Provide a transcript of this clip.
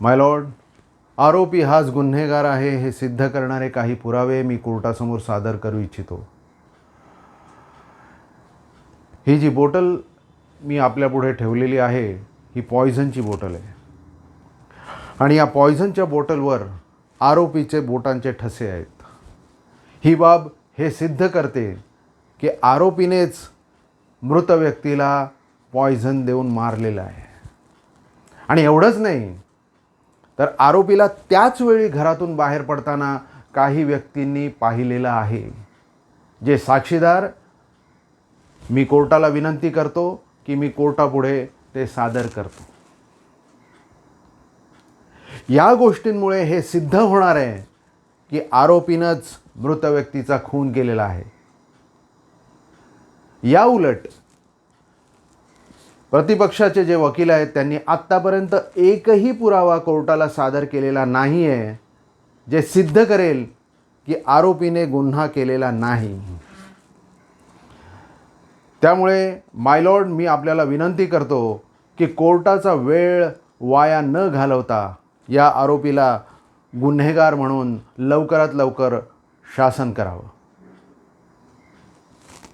माय Lord, आरोपी हाच गुन्हेगार आहे हे सिद्ध करणारे काही पुरावे मी कोर्टासमोर सादर करू इच्छितो. ही जी बोटल मी आपल्यापुढे ठेवलेली आहे ही पॉयझनची बोटल आहे आणि या पॉयझनच्या बोटलवर आरोपीचे बोटांचे ठसे आहेत. ही बाब हे सिद्ध करते की आरोपीनेच मृत व्यक्तीला पॉयझन देऊन मारलेलं आहे. आणि एवढंच नाही तर आरोपीला त्याच वेळी घरातून बाहेर पडताना काही व्यक्तींनी पाहिलेलं आहे. जे साक्षीदार मी कोर्टाला विनंती करतो की मी कोर्टापुढे ते सादर करतो. या गोष्टींमुळे हे सिद्ध होणार आहे की आरोपीनंच मृत व्यक्तीचा खून केलेला आहे. या उलट प्रतिपक्षाचे जे वकील आहेत त्यांनी आत्तापर्यंत एकही पुरावा कोर्टाला सादर केलेला नाही आहे जे सिद्ध करेल की आरोपीने गुन्हा केलेला नाही. त्यामुळे माय लॉर्ड, मी आपल्याला विनंती करतो की कोर्टाचा वेळ वाया न घालवता या आरोपीला गुन्हेगार म्हणून लवकरात लवकर शासन करावं.